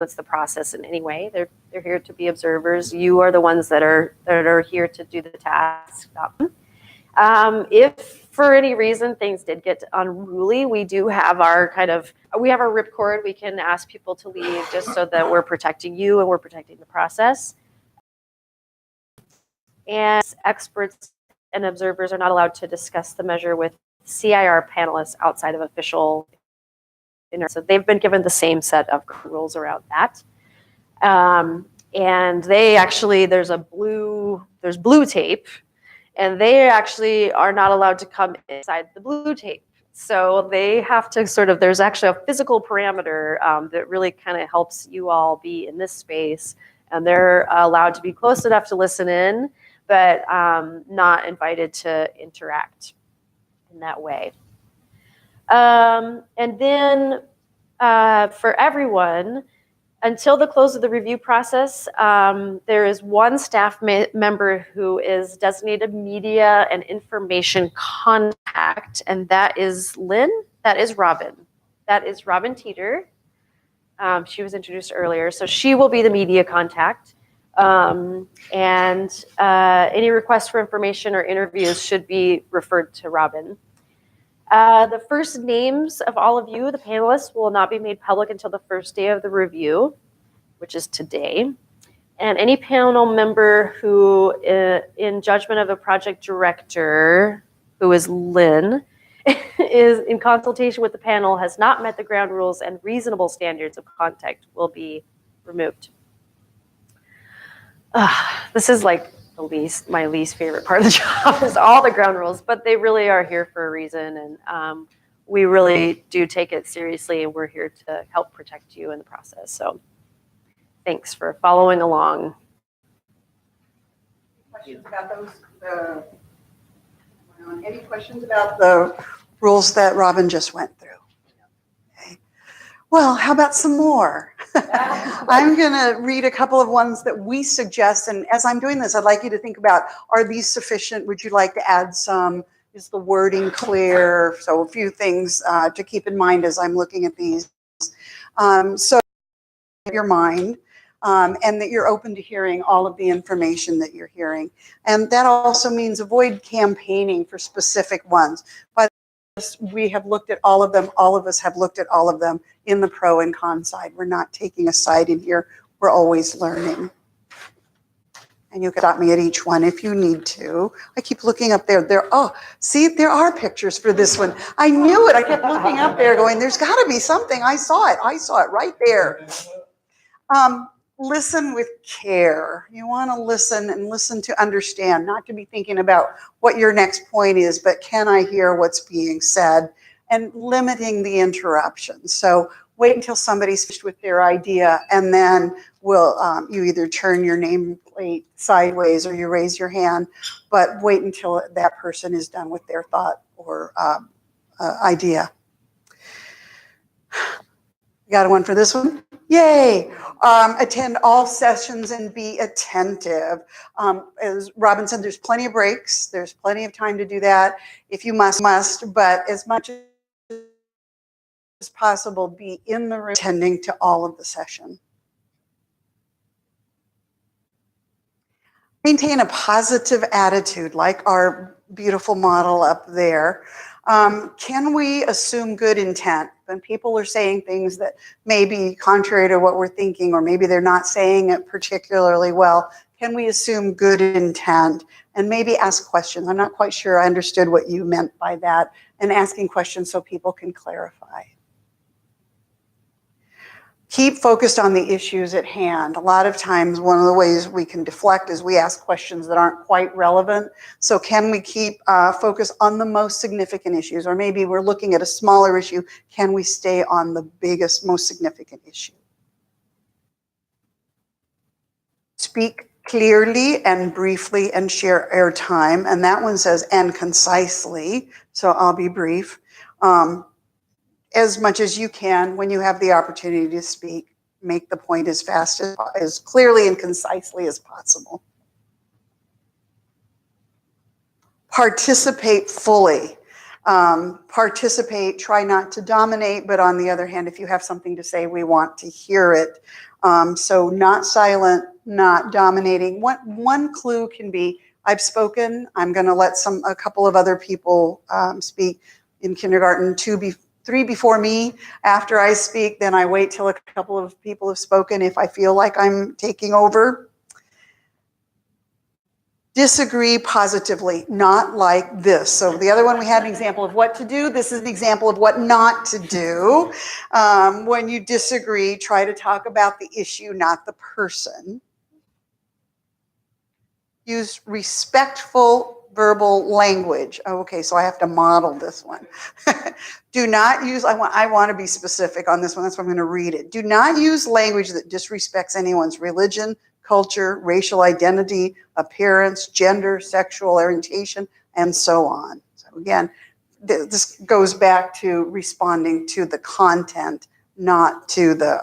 the process in any way. They're here to be observers. You are the ones that are here to do the task. If for any reason things did get unruly, we do have our we have our ripcord. We can ask people to leave just so that we're protecting you and we're protecting the process. And experts and observers are not allowed to discuss the measure with CIR panelists outside of official. So they've been given the same set of rules around that. And they actually, there's blue tape, and they actually are not allowed to come inside the blue tape. So they have to there's actually a physical parameter that really kind of helps you all be in this space. And they're allowed to be close enough to listen in, but not invited to interact in that way. And then for everyone, until the close of the review process, there is one staff member who is designated media and information contact, and that is Lynn. That is Robin. That is Robin Teeter. She was introduced earlier, so she will be the media contact. And any requests for information or interviews should be referred to Robin. The first names of all of you, the panelists, will not be made public until the first day of the review, which is today. And any panel member who, in judgment of the project director, who is Lynn, is in consultation with the panel, has not met the ground rules and reasonable standards of conduct will be removed. This is like my least favorite part of the job is all the ground rules, but they really are here for a reason, and we really do take it seriously, and we're here to help protect you in the process. So thanks for following along. Questions about those? Any questions about the rules that Robin just went through? Okay. Well, how about some more? I'm going to read a couple of ones that we suggest, and as I'm doing this, I'd like you to think about, are these sufficient? Would you like to add some? Is the wording clear? So a few things to keep in mind as I'm looking at these. So your mind, and that you're open to hearing all of the information that you're hearing. And that also means avoid campaigning for specific ones. But we have looked at all of them. All of us have looked at all of them in the pro and con side. We're not taking a side in here. We're always learning. And you can stop me at each one if you need to. I keep looking up there. Oh, see, there are pictures for this one. I knew it. I kept looking up there going, there's got to be something. I saw it right there. Listen with care. You want to listen and listen to understand, not to be thinking about what your next point is, but can I hear what's being said, and limiting the interruptions. So wait until somebody's finished with their idea, and then you either turn your nameplate sideways or you raise your hand, but wait until that person is done with their thought or idea. You got one for this one? Yay! Attend all sessions and be attentive. As Robin said, there's plenty of breaks. There's plenty of time to do that. If you must, but as much as possible, be in the room attending to all of the session. Maintain a positive attitude, like our beautiful model up there. Can we assume good intent? When people are saying things that may be contrary to what we're thinking, or maybe they're not saying it particularly well, can we assume good intent and maybe ask questions? I'm not quite sure I understood what you meant by that, and asking questions so people can clarify. Keep focused on the issues at hand. A lot of times, one of the ways we can deflect is we ask questions that aren't quite relevant. So can we keep focus on the most significant issues? Or maybe we're looking at a smaller issue. Can we stay on the biggest, most significant issue? Speak clearly and briefly and share airtime. And that one says, and concisely. So I'll be brief. As much as you can when you have the opportunity to speak. Make the point as fast as clearly and concisely as possible. Participate fully. Participate, try not to dominate, but on the other hand, if you have something to say, we want to hear it. So not silent, not dominating. One clue can be, I've spoken, I'm going to let a couple of other people speak in kindergarten, 3 before me. After I speak, then I wait till a couple of people have spoken if I feel like I'm taking over. Disagree positively, not like this. So the other one, we had an example of what to do. This is an example of what not to do. When you disagree, try to talk about the issue, not the person. Use respectful verbal language. Oh, okay, so I have to model this one. Do not use, I want to be specific on this one, that's why I'm going to read it. Do not use language that disrespects anyone's religion, culture, racial identity, appearance, gender, sexual orientation, and so on. So again, this goes back to responding to the content, not to the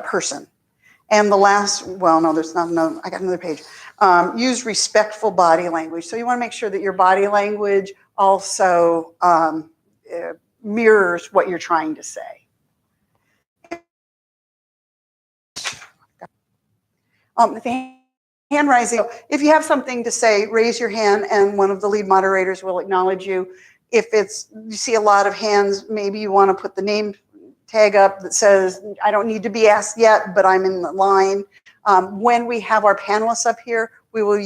person. And the last, well, no, there's not another, I got another page. Use respectful body language. So you want to make sure that your body language also mirrors what you're trying to say. The hand raising, if you have something to say, raise your hand and one of the lead moderators will acknowledge you. If you see a lot of hands, maybe you want to put the name tag up that says, I don't need to be asked yet, but I'm in the line. When we have our panelists up here, we will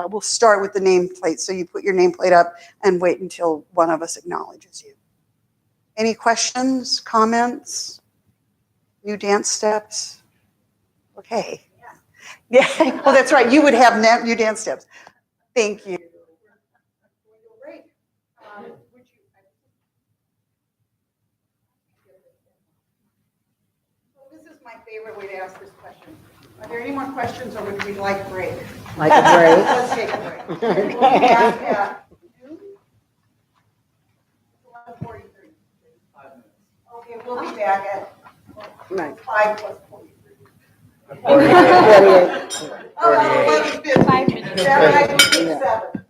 we'll start with the nameplate. So you put your nameplate up and wait until one of us acknowledges you. Any questions, comments, new dance steps? Okay. Yeah, well, that's right. You would have new dance steps. Thank you. Great. This is my favorite way to ask this question. Are there any more questions, or would we like a break? Like a break. Let's take a break. We'll be back at 11:43. 5 minutes. Okay, we'll be back at 5 plus 43. 48. Oh, 11:50. 5 minutes. 7.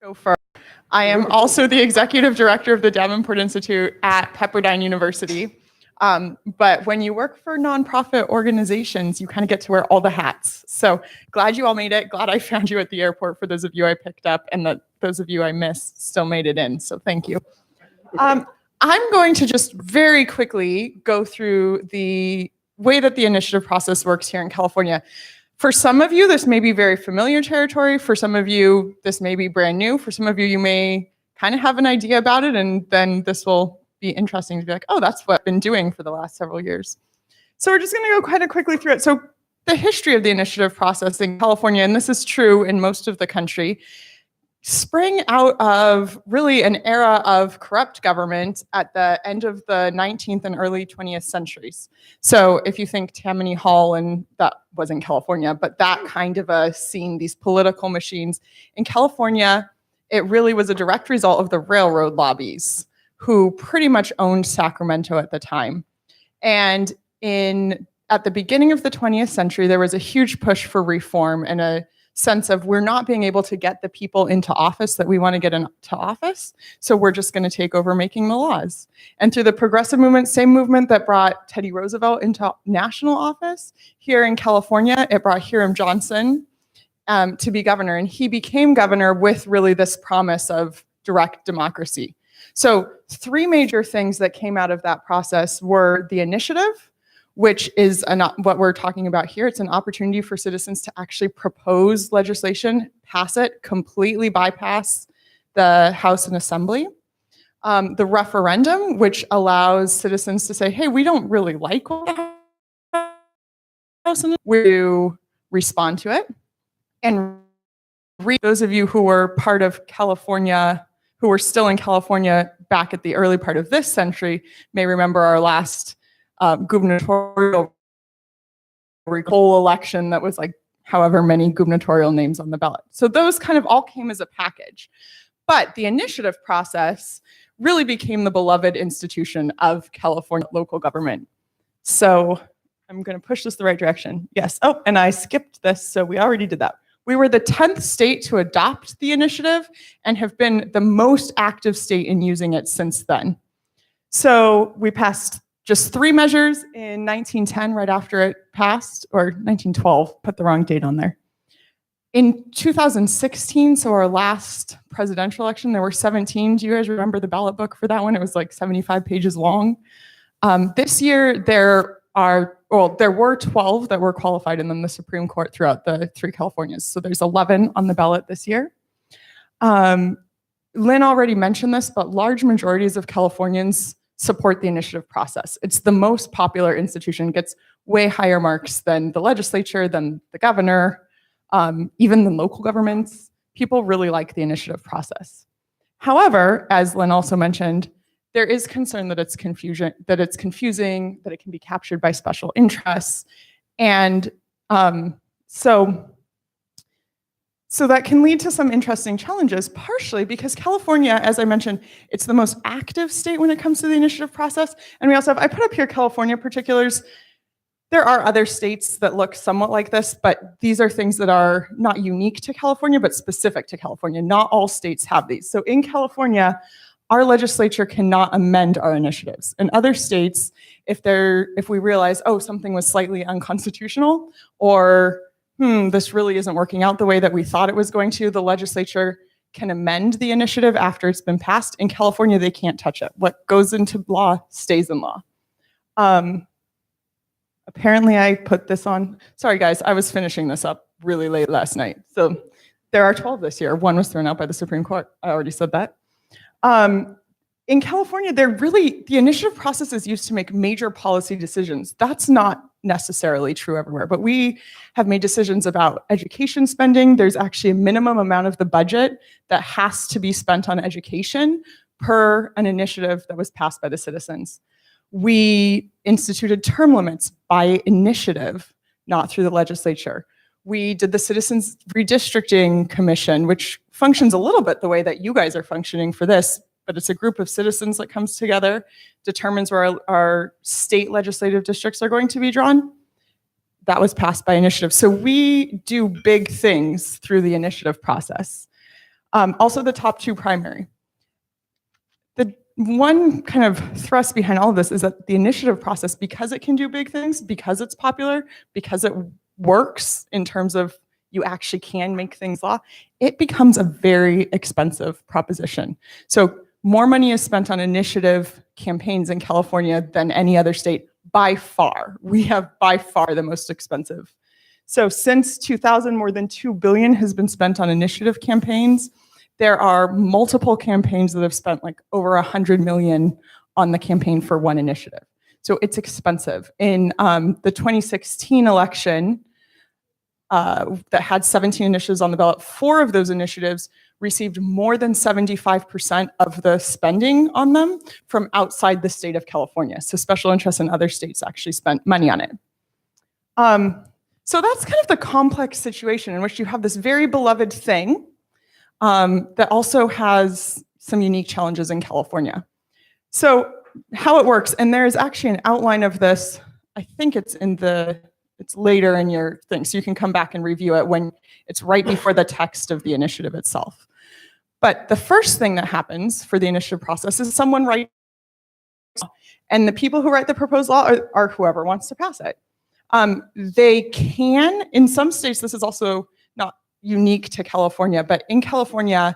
Go first. I am also the executive director of the Davenport Institute at Pepperdine University. But when you work for nonprofit organizations, you kind of get to wear all the hats. So glad you all made it. Glad I found you at the airport for those of you I picked up, and that those of you I missed still made it in. So thank you. I'm going to just very quickly go through the way that the initiative process works here in California. For some of you, this may be very familiar territory. For some of you, this may be brand new. For some of you, you may kind of have an idea about it, and then this will be interesting to be like, oh, that's what I've been doing for the last several years. So we're just going to go kind of quickly through it. So the history of the initiative process in California, and this is true in most of the country, sprang out of really an era of corrupt government at the end of the 19th and early 20th centuries. So if you think Tammany Hall, and that wasn't California, but that kind of a scene, these political machines. In California, it really was a direct result of the railroad lobbies, who pretty much owned Sacramento at the time. And at the beginning of the 20th century, there was a huge push for reform and a sense of we're not being able to get the people into office that we want to get into office, so we're just going to take over making the laws. And through the progressive movement, same movement that brought Teddy Roosevelt into national office, here in California, it brought Hiram Johnson to be governor. And he became governor with really this promise of direct democracy. So 3 major things that came out of that process were the initiative, which is what we're talking about here. It's an opportunity for citizens to actually propose legislation, pass it, completely bypass the House and Assembly. The referendum, which allows citizens to say, hey, we don't really like what the House and we respond to it. And those of you who were part of California, who were still in California back at the early part of this century, may remember our last gubernatorial recall election that was like however many gubernatorial names on the ballot. So those kind of all came as a package. But the initiative process really became the beloved institution of California local government. So I'm going to push this the right direction. Yes. Oh, and I skipped this, so we already did that. We were the 10th state to adopt the initiative and have been the most active state in using it since then. So we passed just 3 measures in 1910, right after it passed, or 1912, put the wrong date on there. In 2016, so our last presidential election, there were 17. Do you guys remember the ballot book for that one? It was like 75 pages long. This year, there were 12 that were qualified, and then the Supreme Court threw out the 3 Californias. So there's 11 on the ballot this year. Lynn already mentioned this, but large majorities of Californians support the initiative process. It's the most popular institution, gets way higher marks than the legislature, than the governor, even the local governments. People really like the initiative process. However, as Lynn also mentioned, there is concern that it's confusing, that it can be captured by special interests. And so that can lead to some interesting challenges, partially because California, as I mentioned, it's the most active state when it comes to the initiative process. And we also have, I put up here California particulars. There are other states that look somewhat like this, but these are things that are not unique to California, but specific to California. Not all states have these. So in California, our legislature cannot amend our initiatives. In other states, if we realize, oh, something was slightly unconstitutional, or this really isn't working out the way that we thought it was going to, the legislature can amend the initiative after it's been passed. In California, they can't touch it. What goes into law stays in law. Apparently I put this on. Sorry guys, I was finishing this up really late last night. So there are 12 this year. 1 was thrown out by the Supreme Court. I already said that. In California, the initiative process is used to make major policy decisions. That's not necessarily true everywhere, but we have made decisions about education spending. There's actually a minimum amount of the budget that has to be spent on education per an initiative that was passed by the citizens. We instituted term limits by initiative, not through the legislature. We did the Citizens Redistricting Commission, which functions a little bit the way that you guys are functioning for this, but it's a group of citizens that comes together, determines where our state legislative districts are going to be drawn. That was passed by initiative. So we do big things through the initiative process. Also the top 2 primary. The one kind of thrust behind all of this is that the initiative process, because it can do big things, because it's popular, because it works in terms of you actually can make things law, it becomes a very expensive proposition. So more money is spent on initiative campaigns in California than any other state by far. We have by far the most expensive. So since 2000, more than $2 billion has been spent on initiative campaigns. There are multiple campaigns that have spent like over $100 million on the campaign for one initiative. So it's expensive. In the 2016 election that had 17 initiatives on the ballot, 4 of those initiatives received more than 75% of the spending on them from outside the state of California. So special interests in other states actually spent money on it. So that's kind of the complex situation in which you have this very beloved thing that also has some unique challenges in California. So how it works, and there is actually an outline of this, I think it's later in your thing, so you can come back and review it when it's right before the text of the initiative itself. But the first thing that happens for the initiative process is someone writes, and the people who write the proposed law are whoever wants to pass it. They can, in some states, this is also not unique to California, but in California,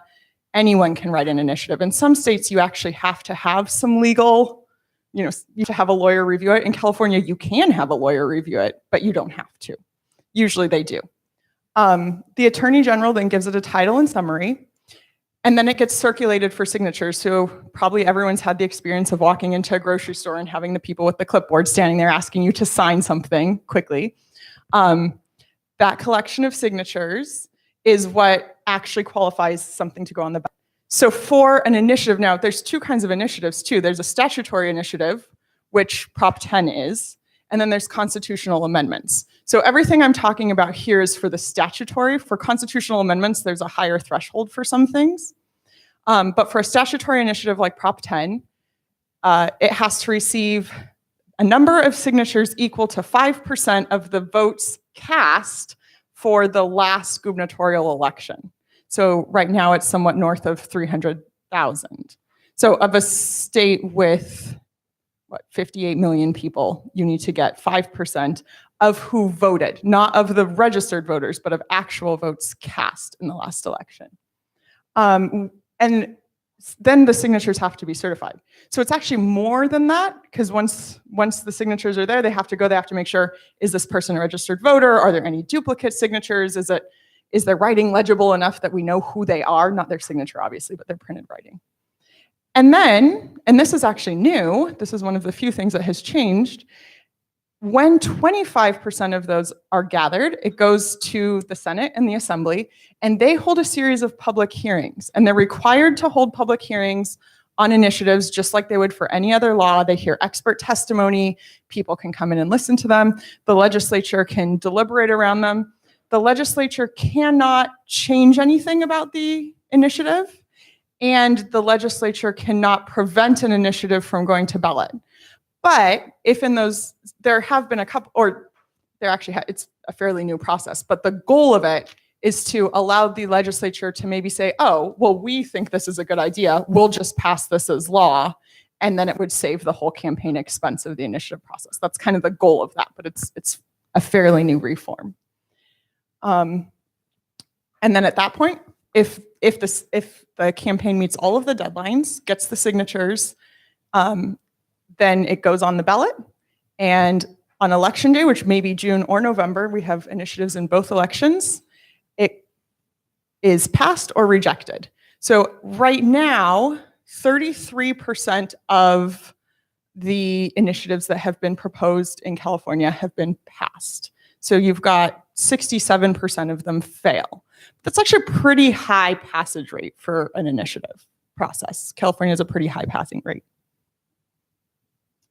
anyone can write an initiative. In some states, you actually have to have some legal, you have to have a lawyer review it. In California, you can have a lawyer review it, but you don't have to. Usually they do. The Attorney General then gives it a title and summary, and then it gets circulated for signatures. So probably everyone's had the experience of walking into a grocery store and having the people with the clipboard standing there asking you to sign something quickly. That collection of signatures is what actually qualifies something to go on the ballot. So for an initiative, now there's 2 kinds of initiatives too. There's a statutory initiative, which Prop 10 is, and then there's constitutional amendments. So everything I'm talking about here is for the statutory. For constitutional amendments, there's a higher threshold for some things. But for a statutory initiative like Prop 10, it has to receive a number of signatures equal to 5% of the votes cast for the last gubernatorial election. So right now it's somewhat north of 300,000. So of a state with, 58 million people, you need to get 5% of who voted, not of the registered voters, but of actual votes cast in the last election. And then the signatures have to be certified. So it's actually more than that, because once the signatures are there, they have to make sure, is this person a registered voter? Are there any duplicate signatures? Is their writing legible enough that we know who they are? Not their signature, obviously, but their printed writing. And then, and this is actually new, this is one of the few things that has changed, when 25% of those are gathered, it goes to the Senate and the Assembly, and they hold a series of public hearings. And they're required to hold public hearings on initiatives just like they would for any other law. They hear expert testimony, people can come in and listen to them, the legislature can deliberate around them. The legislature cannot change anything about the initiative, and the legislature cannot prevent an initiative from going to ballot. But if in those, there have been a couple, or there actually, it's a fairly new process, but the goal of it is to allow the legislature to maybe say, oh, well, we think this is a good idea, we'll just pass this as law, and then it would save the whole campaign expense of the initiative process. That's kind of the goal of that, but it's a fairly new reform. And then at that point, if the campaign meets all of the deadlines, gets the signatures, then it goes on the ballot. And on election day, which may be June or November, we have initiatives in both elections, it is passed or rejected. So right now, 33% of the initiatives that have been proposed in California have been passed. So you've got 67% of them fail. That's actually a pretty high passage rate for an initiative process. California has a pretty high passing rate.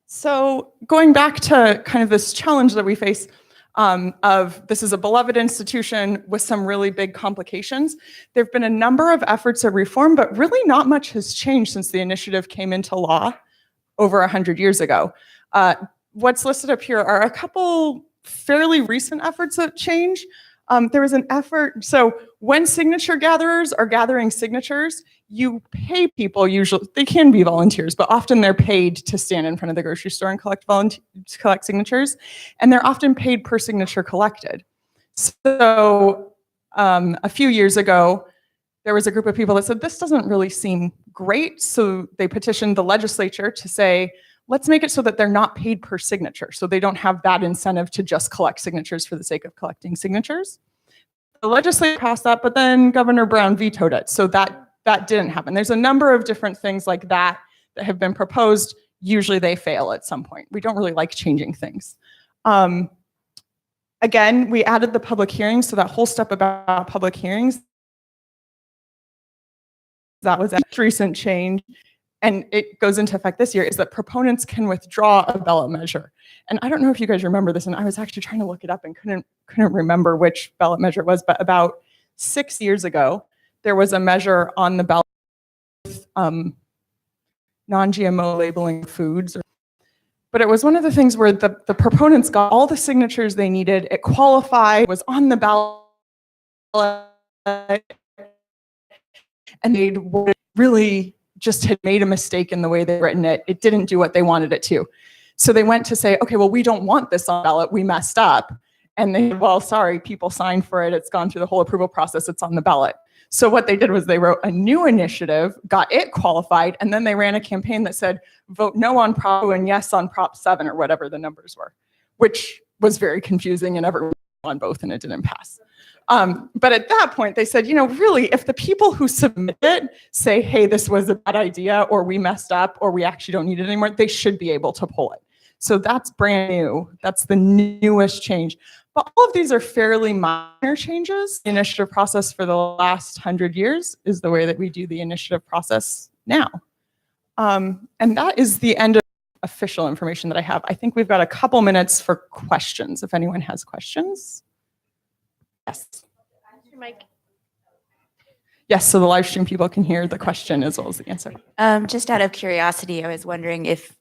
So going back to kind of this challenge that we face of this is a beloved institution with some really big complications, there have been a number of efforts at reform, but really not much has changed since the initiative came into law over 100 years ago. What's listed up here are a couple fairly recent efforts that change. There was an effort. So when signature gatherers are gathering signatures, you pay people, usually, they can be volunteers, but often they're paid to stand in front of the grocery store and collect signatures. And they're often paid per signature collected. So a few years ago, there was a group of people that said, this doesn't really seem great. So they petitioned the legislature to say, let's make it so that they're not paid per signature. So they don't have that incentive to just collect signatures for the sake of collecting signatures. The legislature passed that, but then Governor Brown vetoed it. So that didn't happen. There's a number of different things like that that have been proposed. Usually they fail at some point. We don't really like changing things. Again, we added the public hearings. So that whole step about public hearings, that was a recent change, and it goes into effect this year, is that proponents can withdraw a ballot measure. And I don't know if you guys remember this, and I was actually trying to look it up and couldn't remember which ballot measure it was, but about 6 years ago, there was a measure on the ballot with non-GMO labeling foods. But it was one of the things where the proponents got all the signatures they needed, it qualified, was on the ballot, and they really just had made a mistake in the way they'd written it. It didn't do what they wanted it to. So they went to say, okay, well, we don't want this on ballot. We messed up. And they said, well, sorry, people signed for it. It's gone through the whole approval process. It's on the ballot. So what they did was they wrote a new initiative, got it qualified, and then they ran a campaign that said, vote no on Prop 2 and yes on Prop 7 or whatever the numbers were, which was very confusing, and everyone on both and it didn't pass. But at that point, they said, really, if the people who submit it say, hey, this was a bad idea, or we messed up, or we actually don't need it anymore, they should be able to pull it. So that's brand new. That's the newest change. But all of these are fairly minor changes. The initiative process for the last 100 years is the way that we do the initiative process now. And that is the end of official information that I have. I think we've got a couple minutes for questions, if anyone has questions. Yes. Mike. Yes, so the live stream people can hear the question as well as the answer. Just out of curiosity, I was wondering if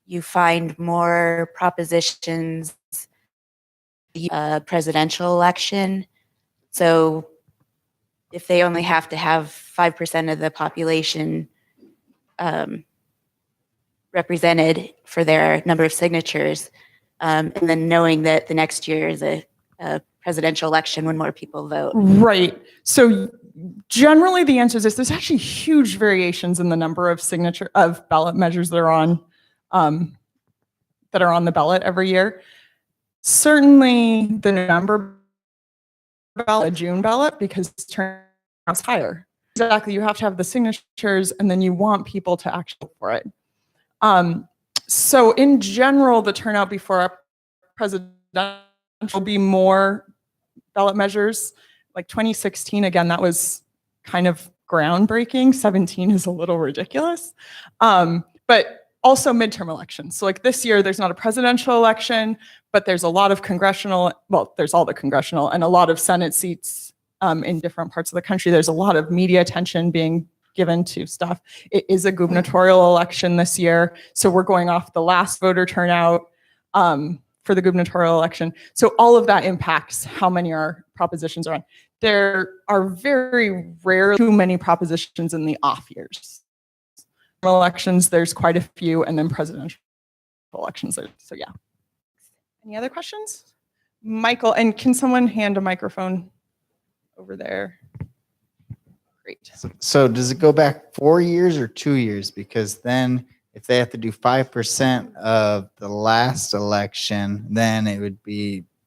you find more propositions presidential election. So if they only have to have 5% of the population represented for their number of signatures, and then knowing that the next year is a presidential election when more people vote. Right. So generally the answer is this. There's actually huge variations in the number of ballot measures that are on the ballot every year. Certainly the November ballot, June ballot, because turnout's higher. Exactly. You have to have the signatures and then you want people to actually vote for it. So in general, the turnout before a presidential will be more ballot measures. Like 2016, again, that was kind of groundbreaking. 17 is a little ridiculous. But also midterm elections. So like this year, there's not a presidential election, but there's a lot of congressional, well, there's all the congressional and a lot of Senate seats in different parts of the country. There's a lot of media attention being given to stuff. It is a gubernatorial election this year. So we're going off the last voter turnout for the gubernatorial election. So all of that impacts how many our propositions are on. There are very rarely too many propositions in the off years. Elections, there's quite a few, and then presidential elections. So yeah. Any other questions? Michael, and can someone hand a microphone over there? Great. So does it go back 4 years or 2 years? Because then if they have to do 5% of the last election, then it would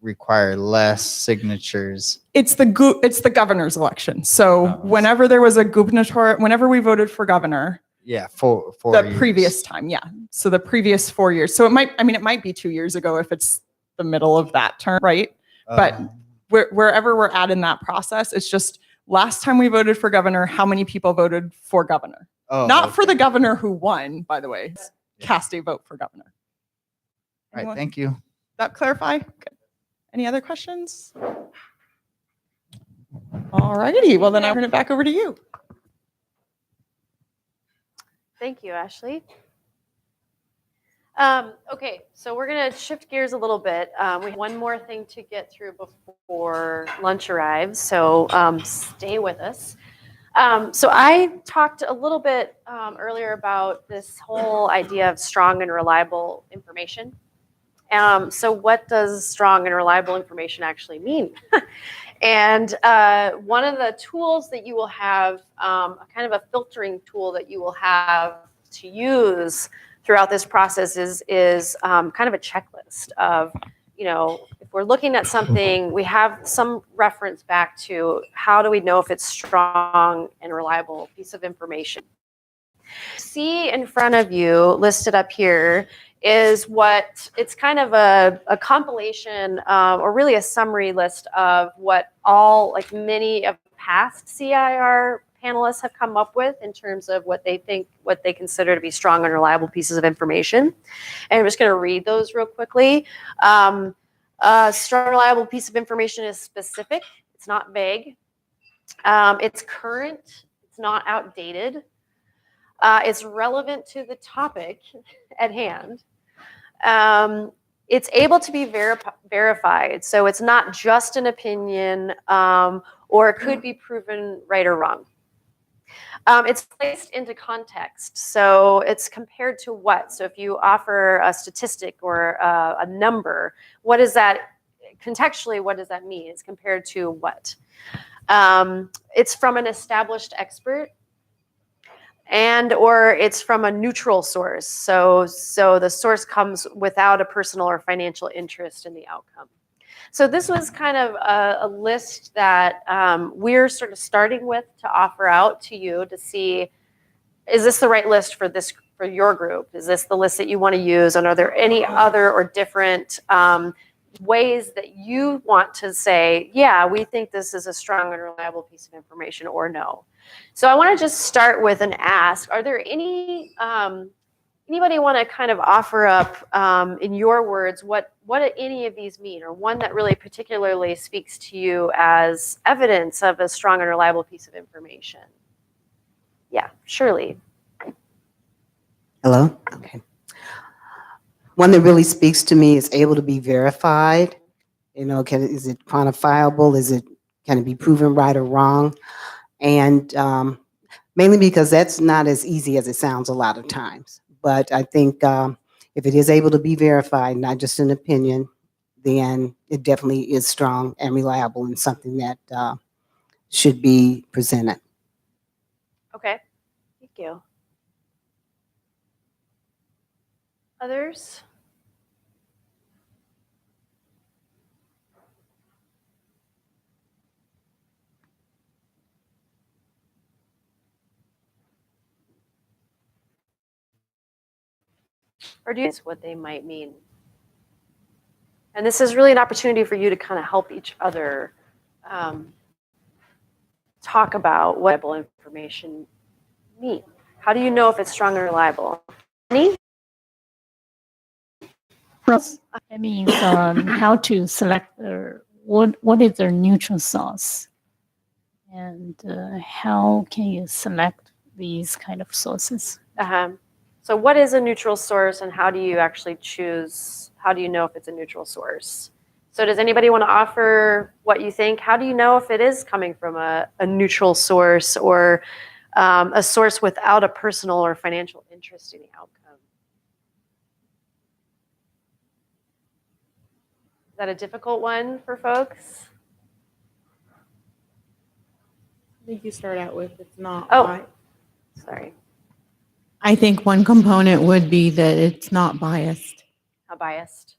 require less signatures. It's the governor's election. So whenever there was a whenever we voted for governor, yeah, four the years. previous time, yeah. So the previous 4 years. So it might be 2 years ago if it's the middle of that term, right? But wherever we're at in that process, it's just last time we voted for governor, how many people voted for governor? Not for the governor who won, by the way. Cast a vote for governor. All right, thank you. That clarify? Good. Any other questions? All righty. Well, then I'll turn it back over to you. Thank you, Ashley. Okay, so we're gonna shift gears a little bit. We have one more thing to get through before lunch arrives, so stay with us. So I talked a little bit earlier about this whole idea of strong and reliable information. So what does strong and reliable information actually mean? And one of the tools that you will have, kind of a filtering tool that you will have to use throughout this process is kind of a checklist of, if we're looking at something, we have some reference back to how do we know if it's strong and reliable piece of information. See in front of you listed up here is it's kind of a compilation or really a summary list of what many of past CIR panelists have come up with in terms of what they consider to be strong and reliable pieces of information. And I'm just going to read those real quickly. Strong and reliable piece of information is specific. It's not vague. It's current. It's not outdated. It's relevant to the topic at hand. It's able to be verified, so it's not just an opinion, or it could be proven right or wrong. It's placed into context, so it's compared to what? So if you offer a statistic or a number, what is that? Contextually, what does that mean? It's compared to what? It's from an established expert, or it's from a neutral source. So the source comes without a personal or financial interest in the outcome. So this was kind of a list that we're sort of starting with to offer out to you to see, is this the right list for your group? Is this the list that you want to use? And are there any other or different ways that you want to say, yeah, we think this is a strong and reliable piece of information, or no? So I want to just start with an ask. Are there anybody want to kind of offer up, in your words, what any of these mean, or one that really particularly speaks to you as evidence of a strong and reliable piece of information? Yeah, Shirley. Hello? Okay. One that really speaks to me is able to be verified. Is it quantifiable? Can it be proven right or wrong? And mainly because that's not as easy as it sounds a lot of times. But I think if it is able to be verified, not just an opinion, then it definitely is strong and reliable and something that should be presented. Okay, thank you. Others? Or do you know what they might mean? And this is really an opportunity for you to kind of help each other talk about what reliable information means. How do you know if it's strong and reliable? Any? That means how to select what is their neutral source, and how can you select these kind of sources? So what is a neutral source, and how do you actually choose? How do you know if it's a neutral source? So does anybody want to offer what you think? How do you know if it is coming from a neutral source, or a source without a personal or financial interest in the outcome? Is that a difficult one for folks? I think you start out with it's not. Oh, sorry. I think one component would be that it's not biased. Not biased.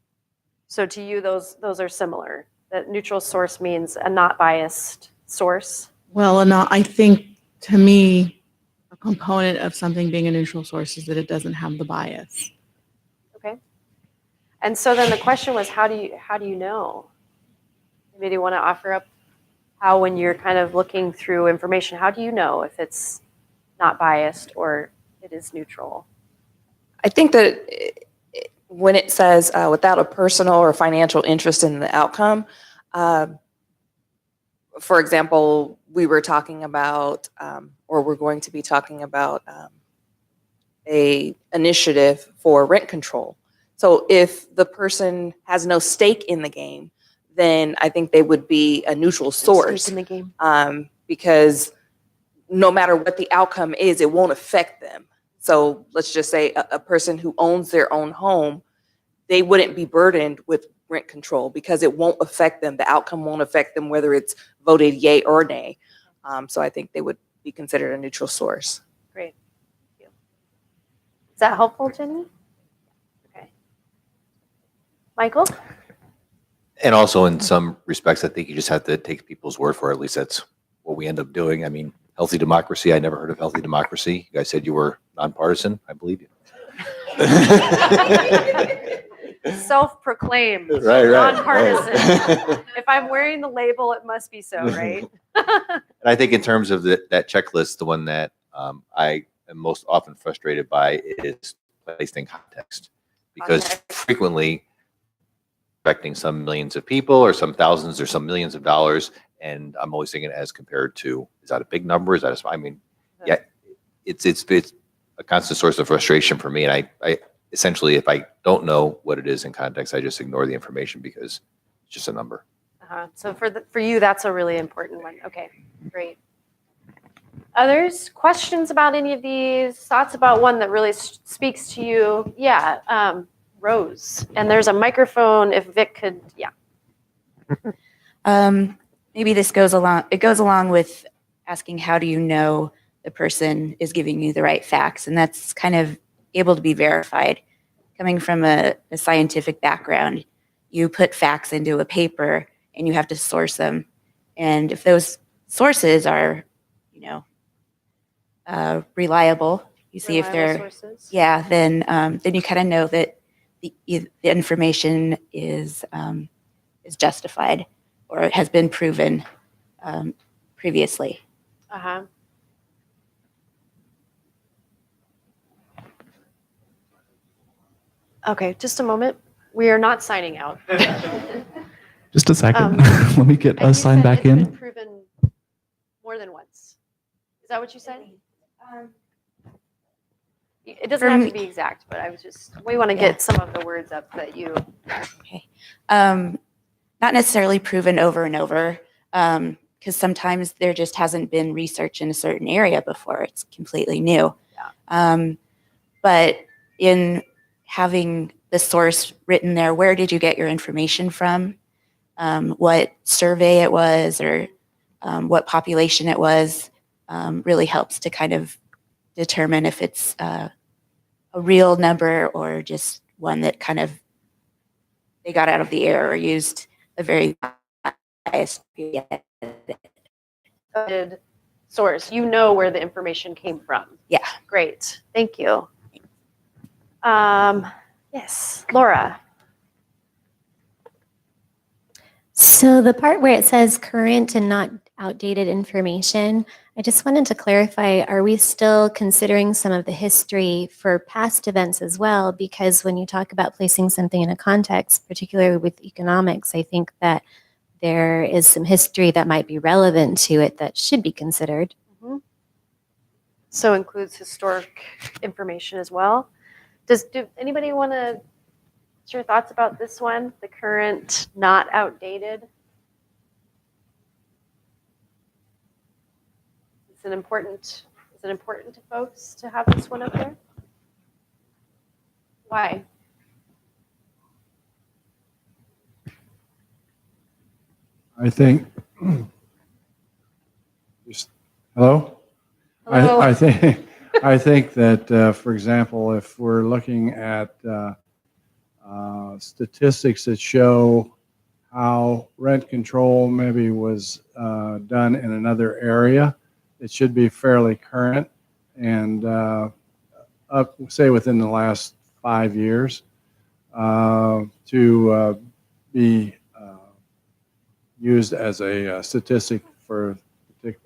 So to you, those are similar. That neutral source means a not biased source. Well, I think to me, a component of something being a neutral source is that it doesn't have the bias. Okay. And so then the question was, how do you know? Maybe you want to offer up how, when you're kind of looking through information, how do you know if it's not biased or it is neutral? I think that when it says without a personal or financial interest in the outcome, for example, we were talking about, or we're going to be talking about a initiative for rent control. So if the person has no stake in the game, then I think they would be a neutral source. In the game. Because no matter what the outcome is, it won't affect them. So let's just say a person who owns their own home, they wouldn't be burdened with rent control because it won't affect them. The outcome won't affect them, whether it's voted yay or nay. So I think they would be considered a neutral source. Great. Thank you. Is that helpful, Jenny? Okay. Michael? And also in some respects, I think you just have to take people's word for it. At least that's what we end up doing. I mean, healthy democracy, I never heard of healthy democracy. You guys said you were nonpartisan. I believe you. Self-proclaimed, Right. nonpartisan. Right. If I'm wearing the label, it must be so, right? And I think in terms of that checklist, the one that I am most often frustrated by is placed in context, because frequently affecting some millions of people or some thousands or some millions of dollars, and I'm always thinking as compared to, is that a big number? Is that a, I mean, yeah, it's a constant source of frustration for me, and I essentially, if I don't know what it is in context, I just ignore the information because it's just a number. So for you, that's a really important one. Okay, great. Others, questions about any of these? Thoughts about one that really speaks to you? Yeah, Rose. And there's a microphone if Vic could, yeah. Maybe this goes along, it goes along with asking how do you know the person is giving you the right facts? And that's kind of able to be verified. Coming from a scientific background, you put facts into a paper and you have to source them. And if those sources are, you know, reliable, you see if they're, sources. yeah, then you kind of know that the information is justified or has been proven previously. Uh-huh. Okay, just a moment. We are not signing out. Just a second. Um, Let me get And you us signed said back it's been in. proven more than once. Is that what you said? It doesn't have to be exact, but I was just, we want to get some of the words up that you. Okay. Not necessarily proven over and over, because sometimes there just hasn't been research in a certain area before. It's completely new. Yeah. But in having the source written there, where did you get your information from? What survey it was, or what population it was, really helps to kind of determine if it's a real number or just one that kind of they got out of the air or used a very biased source. You know where the information came from. Yeah. Great. Thank you. Yes, Laura. So the part where it says current and not outdated information, I just wanted to clarify, are we still considering some of the history for past events as well? Because when you talk about placing something in a context, particularly with economics, I think that there is some history that might be relevant to it that should be considered. Mm-hmm. So includes historic information as well. Do anybody want to share thoughts about this one? The current, not outdated. Is it important to folks to have this one up there? Why? I think, hello? Hello? I think that, for example, if we're looking at statistics that show how rent control maybe was done in another area, it should be fairly current and up, say, within the last 5 years to be used as a statistic for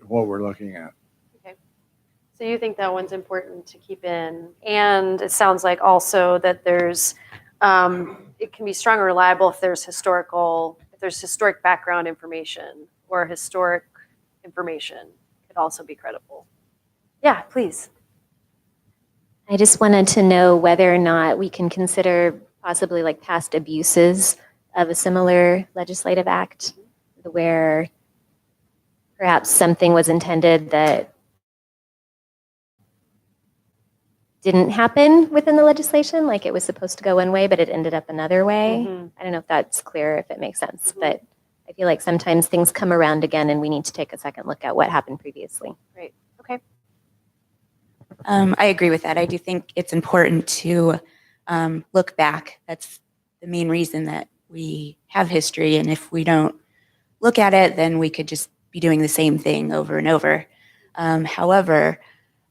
what we're looking at. Okay. So you think that one's important to keep in. And it sounds like also that there's, it can be strong and reliable if there's historic background information or historic information could also be credible. Yeah, please. I just wanted to know whether or not we can consider possibly like past abuses of a similar legislative act where perhaps something was intended that didn't happen within the legislation, like it was supposed to go one way, but it ended up another way. I don't know if that's clear, if it makes sense, but I feel like sometimes things come around again and we need to take a second look at what happened previously. Right. Okay. I agree with that. I do think it's important to look back. That's the main reason that we have history. And if we don't look at it, then we could just be doing the same thing over and over. However,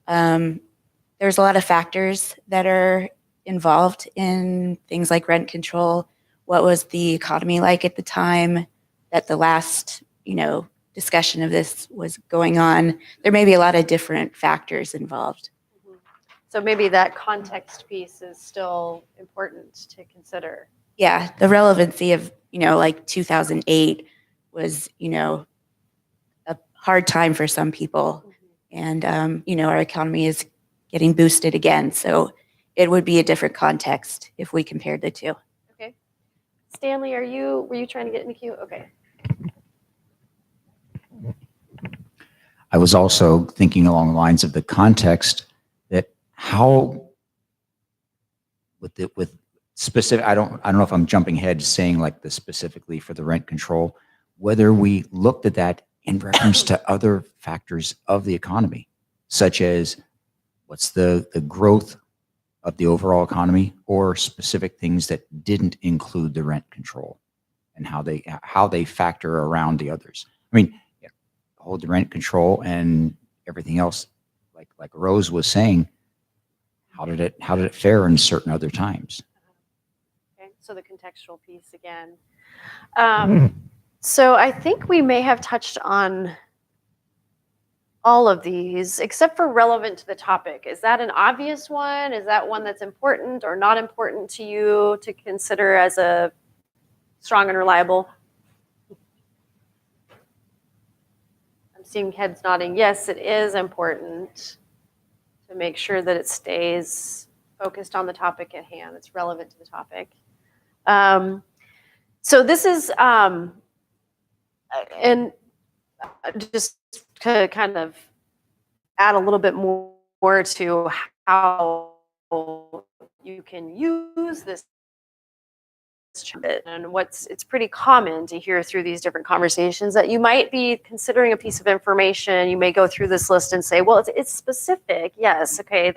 there's a lot of factors that are involved in things like rent control. What was the economy like at the time that the last, discussion of this was going on? There may be a lot of different factors involved. So maybe that context piece is still important to consider. Yeah, the relevancy of, like 2008 was, a hard time for some people. And, our economy is getting boosted again. So it would be a different context if we compared the two. Okay. Stanley, were you trying to get in the queue? Okay. I was also thinking along the lines of the context that how with specific, I don't know if I'm jumping ahead to saying like this specifically for the rent control, whether we looked at that in reference to other factors of the economy, such as what's the growth of the overall economy, or specific things that didn't include the rent control and how they factor around the others. I mean, hold the rent control and everything else, like Rose was saying, how did it fare in certain other times? Okay, so the contextual piece again. So I think we may have touched on all of these, except for relevant to the topic. Is that an obvious one? Is that one that's important or not important to you to consider as a strong and reliable? I'm seeing heads nodding. Yes, it is important to make sure that it stays focused on the topic at hand. It's relevant to the topic. So this is, and just to kind of add a little bit more to how you can use this and it's pretty common to hear through these different conversations that you might be considering a piece of information. You may go through this list and say, well, it's specific. Yes, okay,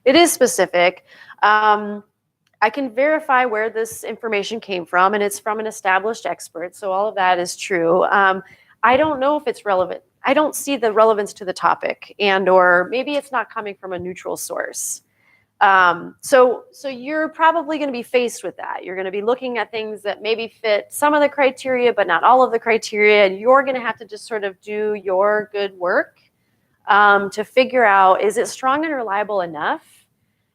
it is specific. I can verify where this information came from, and it's from an established expert, so all of that is true. I don't know if it's relevant. I don't see the relevance to the topic, or maybe it's not coming from a neutral source. So you're probably going to be faced with that. You're going to be looking at things that maybe fit some of the criteria, but not all of the criteria, and you're going to have to just sort of do your good work to figure out, is it strong and reliable enough?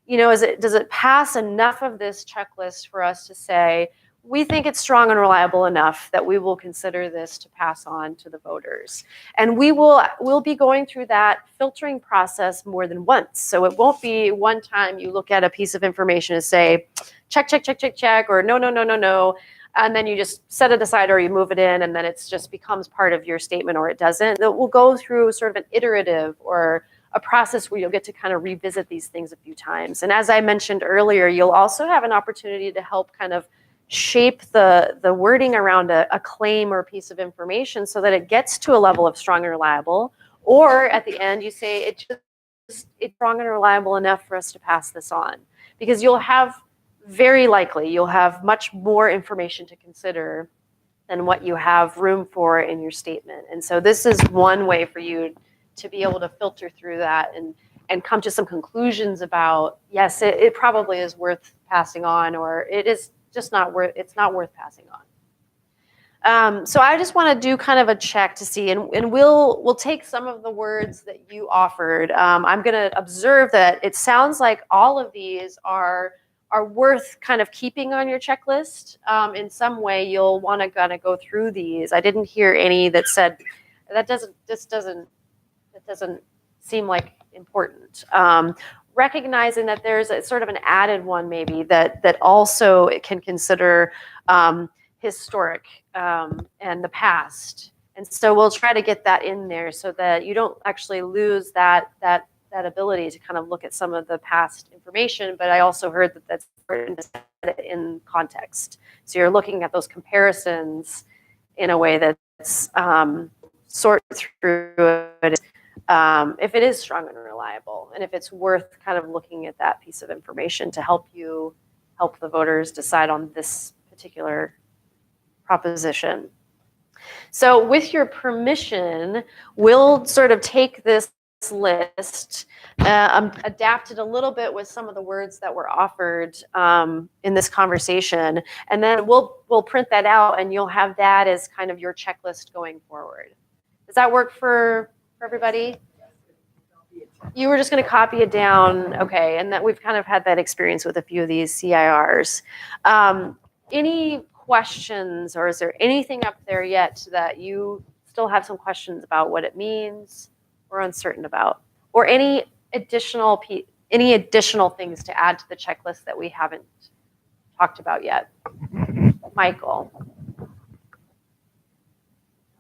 Does it pass enough of this checklist for us to say, we think it's strong and reliable enough that we will consider this to pass on to the voters. And we'll be going through that filtering process more than once. So it won't be one time you look at a piece of information and say, check, check, check, check, check, or no, no, no, no, no. And then you just set it aside or you move it in, and then it just becomes part of your statement, or it doesn't. We'll go through sort of an iterative or a process where you'll get to kind of revisit these things a few times. And as I mentioned earlier, you'll also have an opportunity to help kind of shape the wording around a claim or a piece of information so that it gets to a level of strong and reliable. Or at the end, you say it's strong and reliable enough for us to pass this on. Because you'll have much more information to consider than what you have room for in your statement. And so this is one way for you to be able to filter through that and come to some conclusions about, yes, it probably is worth passing on, or it is just not worth passing on. So I just want to do kind of a check to see, and we'll take some of the words that you offered. I'm going to observe that it sounds like all of these are worth kind of keeping on your checklist. In some way, you'll want to kind of go through these. I didn't hear any that said that doesn't seem like important. recognizing that there's a sort of an added one maybe that also it can consider historic and the past. And so we'll try to get that in there so that you don't actually lose that ability to kind of look at some of the past information. But I also heard that that's important to set it in context. So you're looking at those comparisons in a way that's sort through it if it is strong and reliable, and if it's worth kind of looking at that piece of information to help the voters decide on this particular proposition. So with your permission, we'll sort of take this list, adapt it a little bit with some of the words that were offered in this conversation, and then we'll print that out, and you'll have that as kind of your checklist going forward. Does that work for everybody? You were just going to copy it down, okay? And that we've kind of had that experience with a few of these CIRs. Any questions, or is there anything up there yet that you still have some questions about what it means or uncertain about, or any additional things to add to the checklist that we haven't talked about yet? Michael.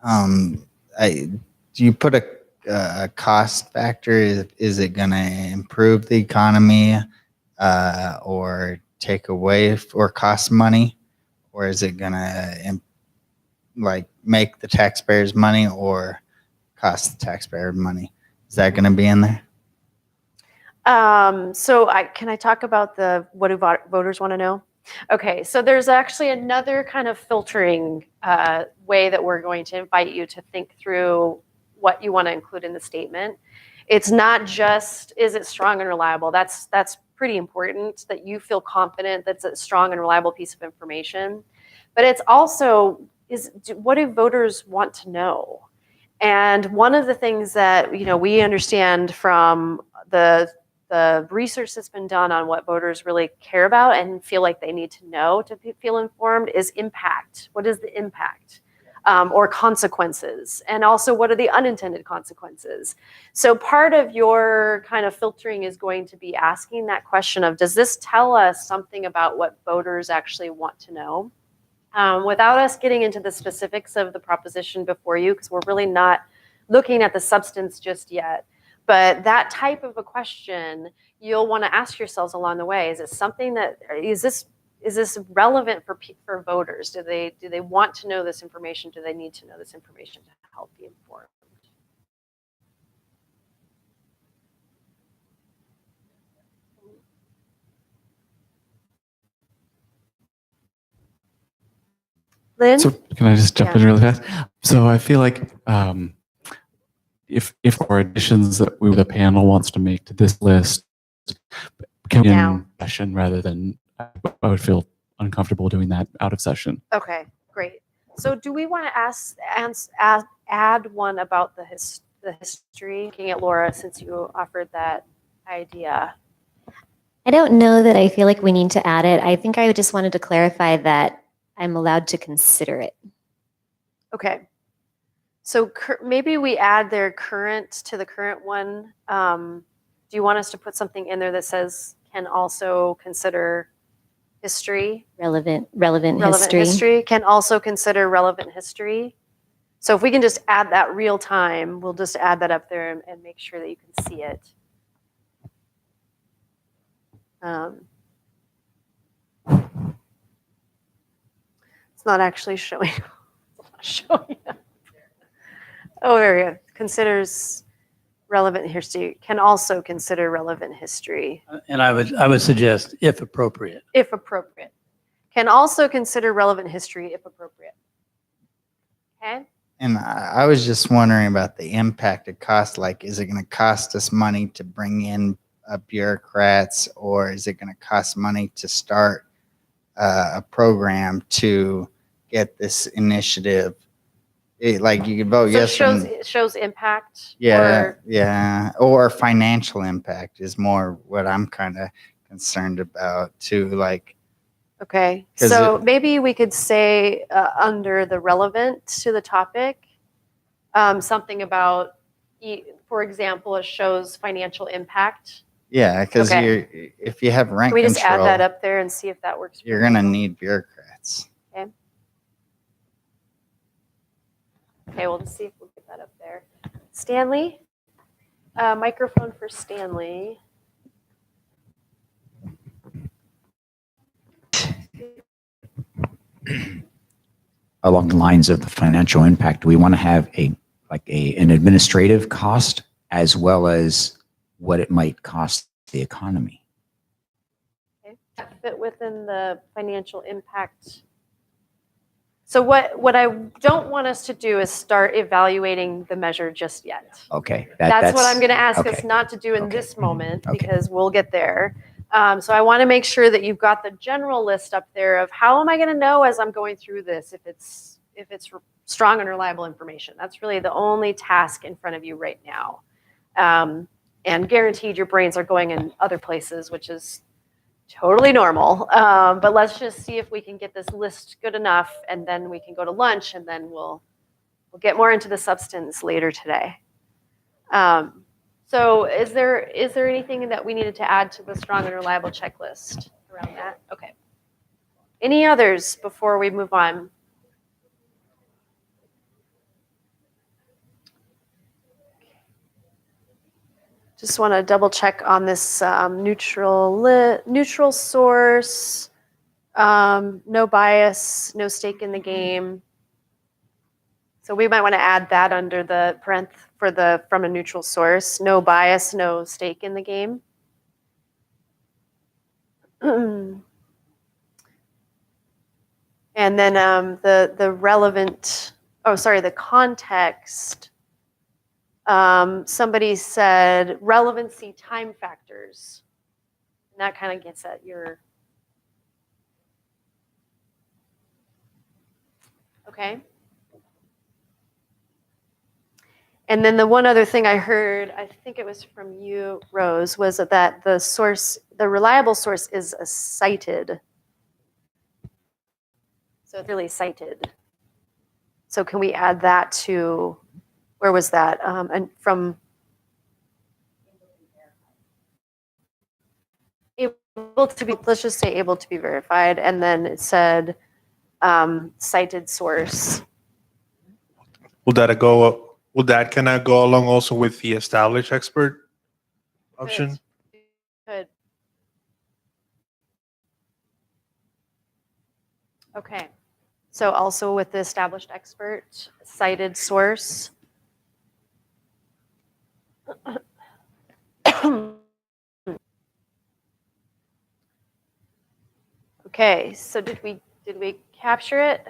Do you put a cost factor? Is it going to improve the economy or take away or cost money? Or is it going to make the taxpayers money or cost the taxpayer money? Is that going to be in there? So can I talk about what do voters want to know? Okay, so there's actually another kind of filtering way that we're going to invite you to think through what you want to include in the statement. It's not just, is it strong and reliable? That's pretty important, that you feel confident that's a strong and reliable piece of information. But it's also, what do voters want to know? And one of the things that we understand from the research that's been done on what voters really care about and feel like they need to know to feel informed is impact. What is the impact? Or consequences? And also, what are the unintended consequences? So part of your kind of filtering is going to be asking that question of, does this tell us something about what voters actually want to know? Without us getting into the specifics of the proposition before you, because we're really not looking at the substance just yet. But that type of a question, you'll want to ask yourselves along the way: is it something that is this relevant for voters? Do they want to know this information? Do they need to know this information to help be informed? Lynn? So can I just jump in really fast? So I feel like if our additions that the panel wants to make to this list can be in session rather than, I would feel uncomfortable doing that out of session. Okay, great. So do we want to add one about the history? Looking at Laura, since you offered that idea. I don't know that I feel like we need to add it. I think I just wanted to clarify that I'm allowed to consider it. Okay. So maybe we add their current to the current one. Do you want us to put something in there that says can also consider history? Relevant history. Can also consider relevant history. So if we can just add that real time, we'll just add that up there and make sure that you can see it. It's not actually showing. Up. Oh, there we go. Considers relevant history. Can also consider relevant history. And I would suggest if appropriate. If appropriate. Can also consider relevant history if appropriate. Okay. And I was just wondering about the impact of cost. Like, is it going to cost us money to bring in bureaucrats, or is it going to cost money to start a program to get this initiative? Like, you could vote So yes. It shows impact. Or financial impact is more what I'm kind of concerned about too. Like, okay, so maybe we could say under the relevant to the topic, something about, for example, it shows financial impact Yeah, because Okay. if you have rent Can we just add control, that up there and see if that works? for you're you? gonna need bureaucrats. Okay. Okay, we'll just see if we'll get that up there. Stanley, microphone for Stanley. Along the lines of the financial impact, do we want to have an administrative cost as well as what it might cost the economy? Okay. Fit within the financial impact. So what I don't want us to do is start evaluating the measure just yet. Okay. That's what I'm going to ask us okay. not to do in Okay. this moment Okay. because we'll get there. So I want to make sure that you've got the general list up there of how am I going to know as I'm going through this if it's strong and reliable information. That's really the only task in front of you right now. And guaranteed your brains are going in other places, which is totally normal. But let's just see if we can get this list good enough, and then we can go to lunch, and then we'll get more into the substance later today. So is there anything that we needed to add to the strong and reliable checklist around that? Okay. Any others before we move on? Just want to double check on this neutral source, no bias, no stake in the game. So we might want to add that under the parenth for from a neutral source, no bias, no stake in the game. And then the relevant, the context. Somebody said relevancy time factors. And that kind of gets at your, okay. And then the one other thing I heard, I think it was from you, Rose, was that the reliable source is a cited. So it's really cited. So can we add that to, where was that? And from able to be, let's just say able to be verified. And then it said cited source. Would that kind of go along also with the established expert option? Good. Okay. So also with the established expert, cited source. Okay, so did we capture it?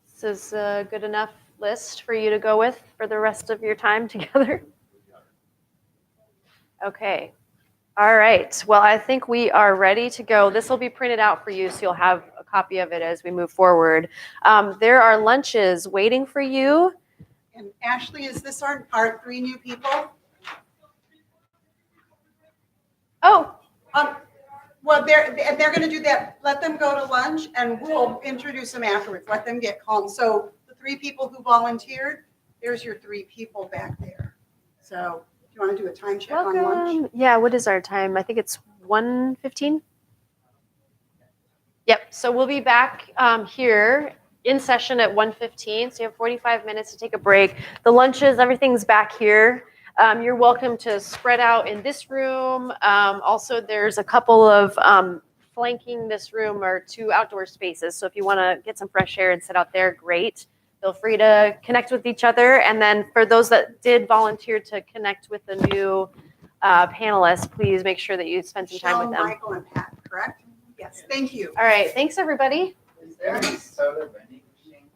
This is a good enough list for you to go with for the rest of your time together? Okay. All right. Well, I think we are ready to go. This will be printed out for you, so you'll have a copy of it as we move forward. There are lunches waiting for you. And Ashley, is this our 3 new people? Oh. Well, they're going to do that. Let them go to lunch, and we'll introduce them afterwards. Let them get calm. So the 3 people who volunteered, there's your 3 people back there. So do you want to do a time check on lunch? Yeah, what is our time? I think it's 1:15. Yep, so we'll be back here in session at 1:15. So you have 45 minutes to take a break. The lunches, everything's back here. You're welcome to spread out in this room. Also, there's a couple of flanking this room or 2 outdoor spaces. So if you want to get some fresh air and sit out there, great. Feel free to connect with each other. And then for those that did volunteer to connect with the new panelists, please make sure that you spend some time with them. Michael and Pat, correct? Yes, thank you. All right, thanks everybody. Is there any soda vending machines?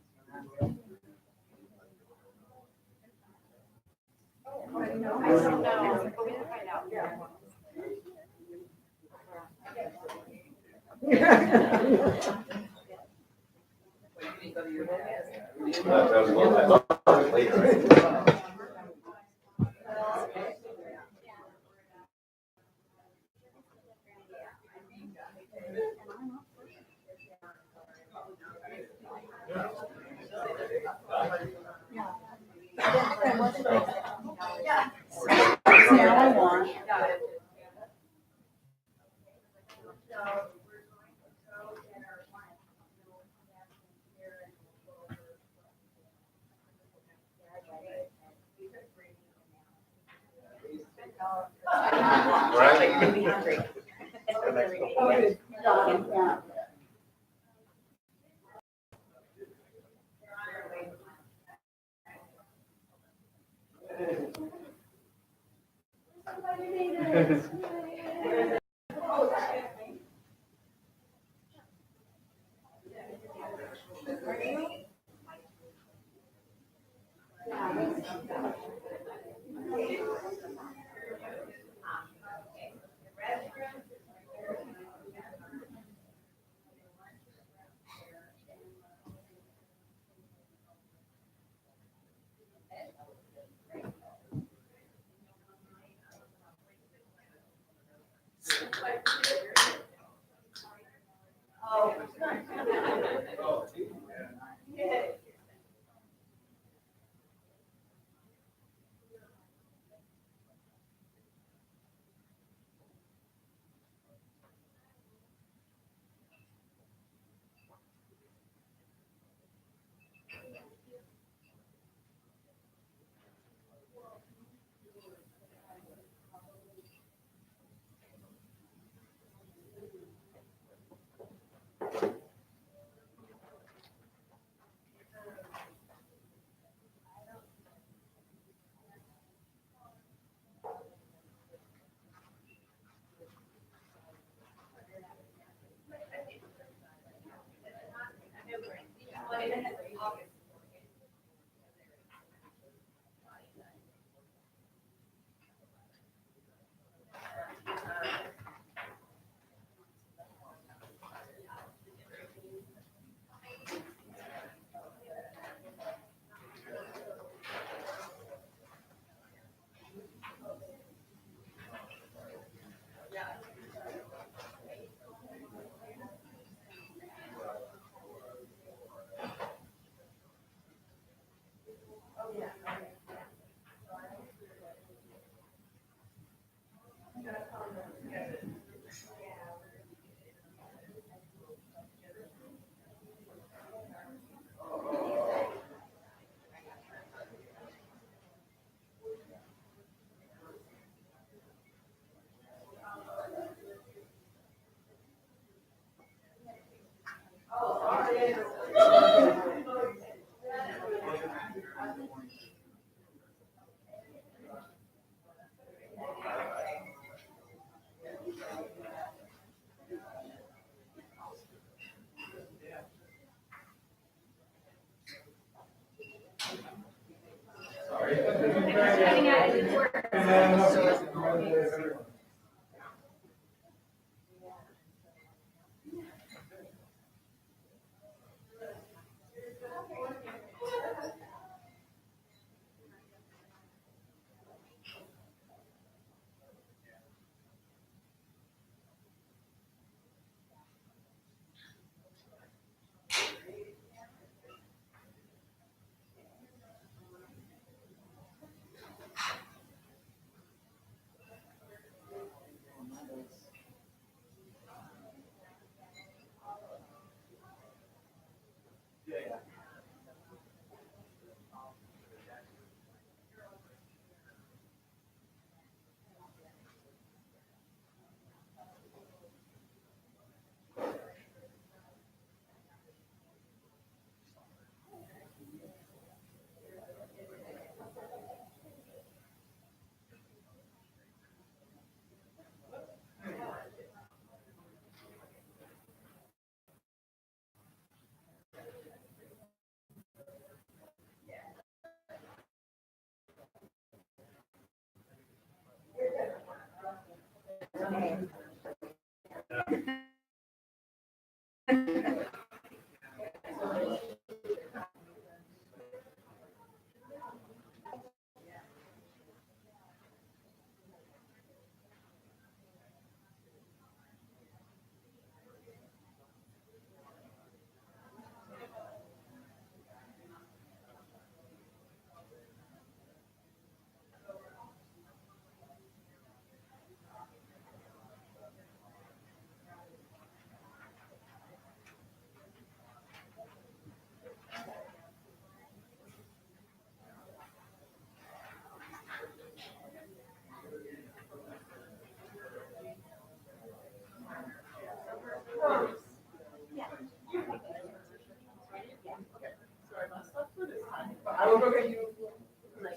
for this time, but I will go get you.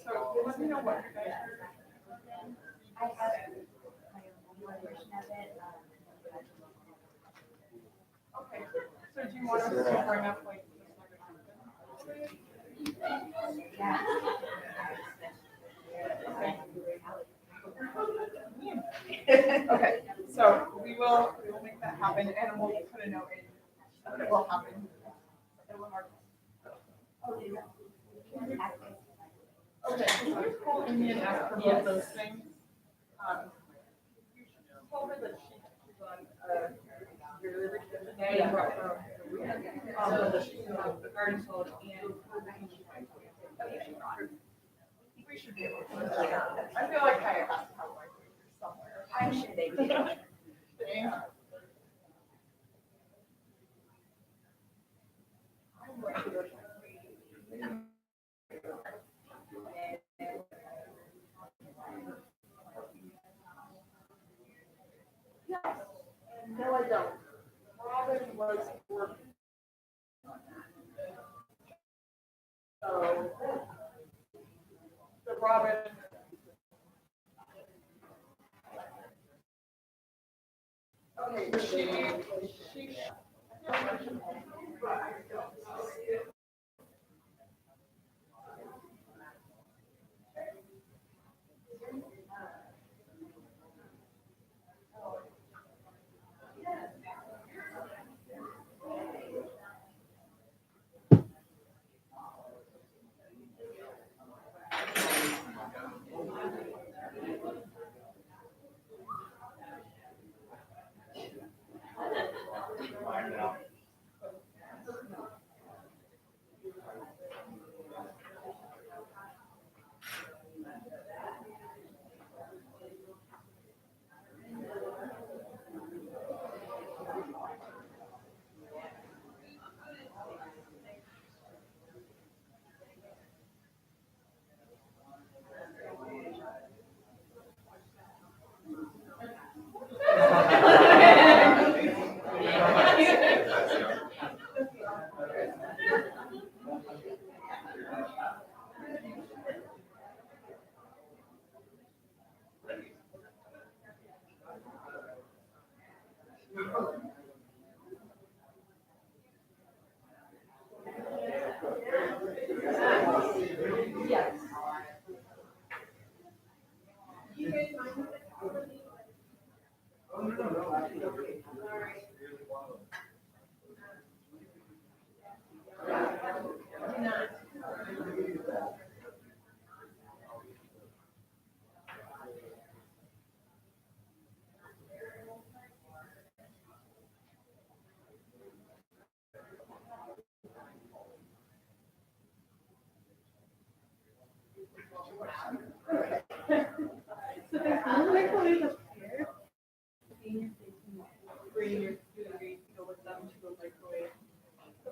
So let me know what you guys Okay, so do you want us to bring up like? Okay, so we will make that happen and we'll put a note in that it will happen. It will happen. Okay, so just call Amy and ask for both those things. You should just tell her that she's on really restricted day and brought her that she's on the garden salad and we should be able to. I feel like I have to have my fingers somewhere. I'm sure they do. No, I don't. Robin was working. So, the Robin. Okay, she.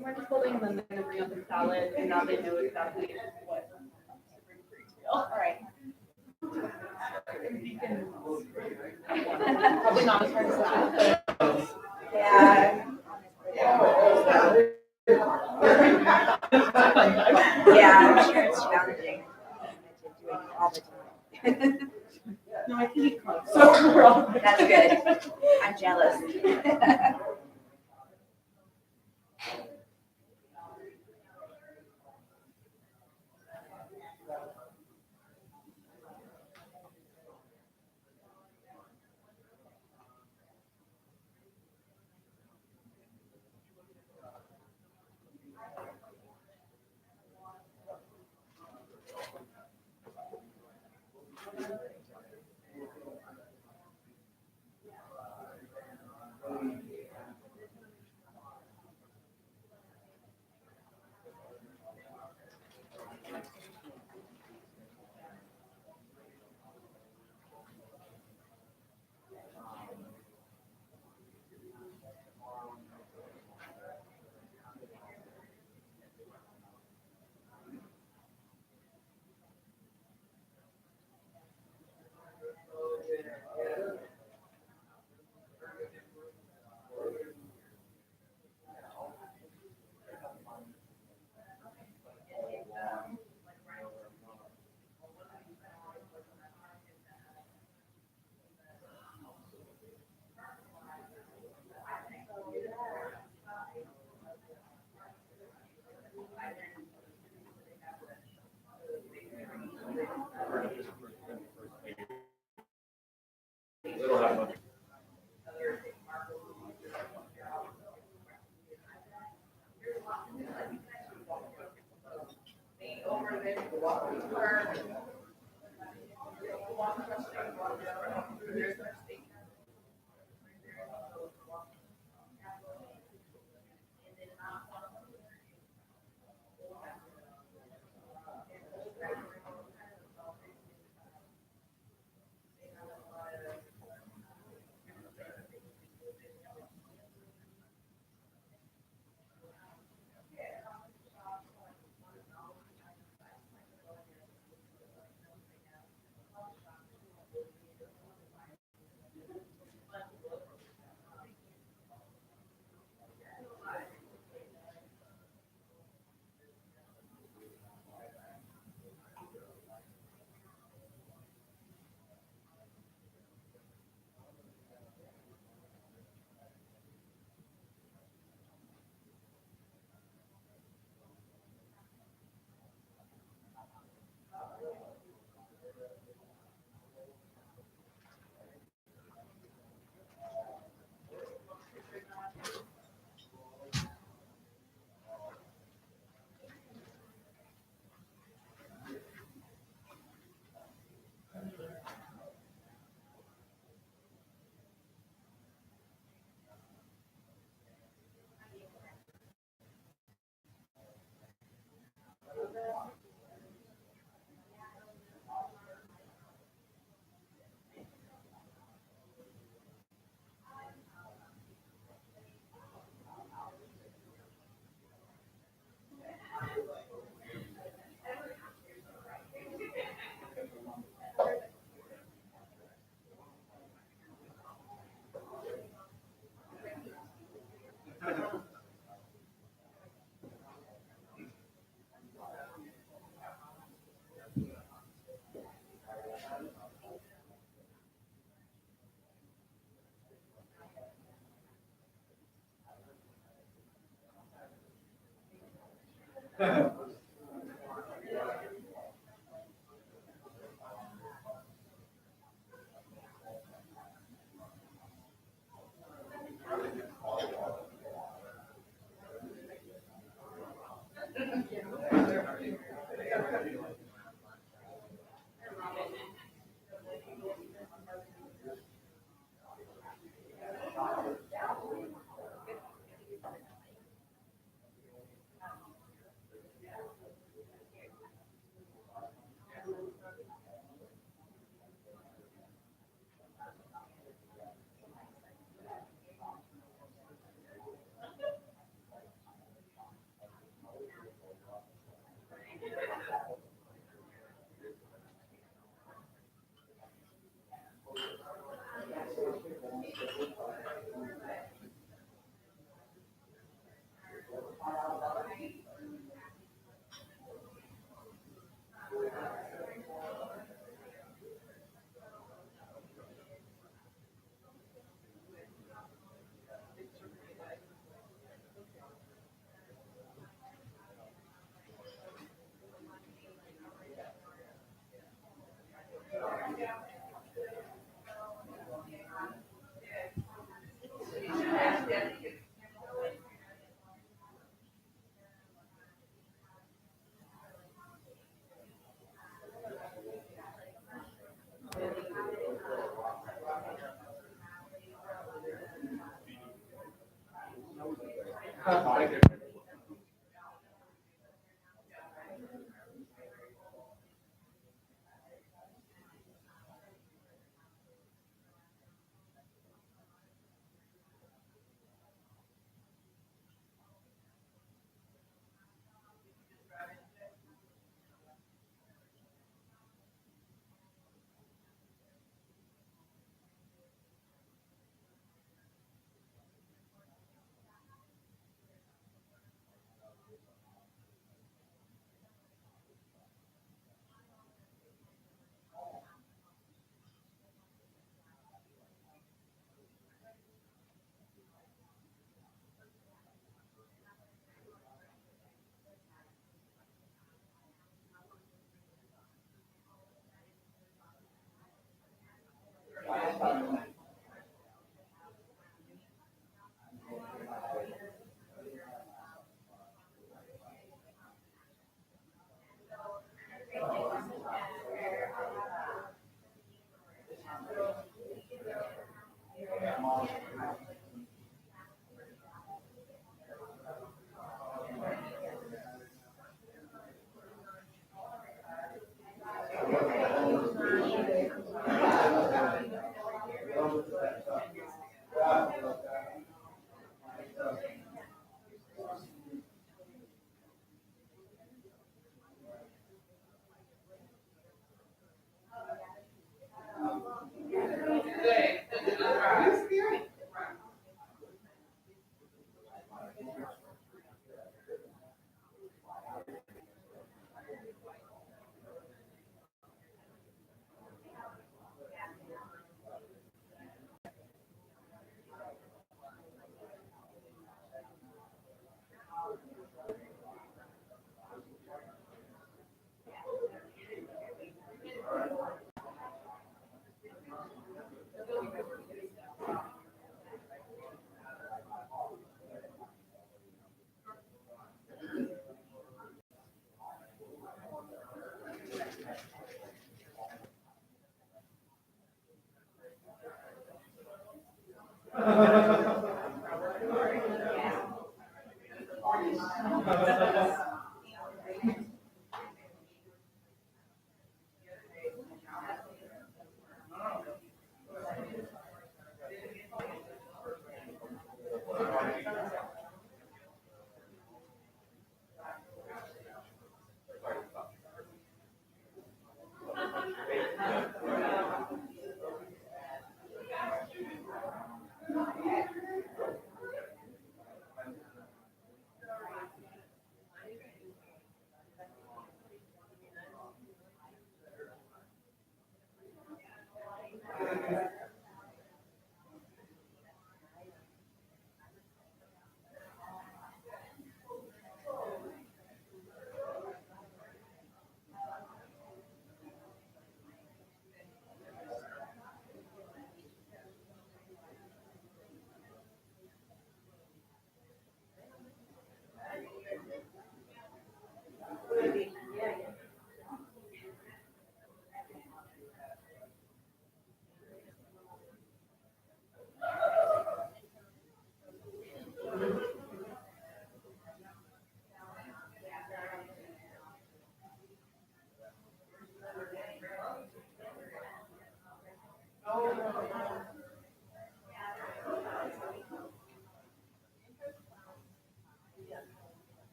We're just holding them, then they're gonna bring up the salad, and now they know exactly what to bring for each meal. All right. Probably not as hard as that, but. Yeah. Yeah, I'm sure it's challenging. All the time. No, I can eat carbs. So we're all. That's good. I'm jealous.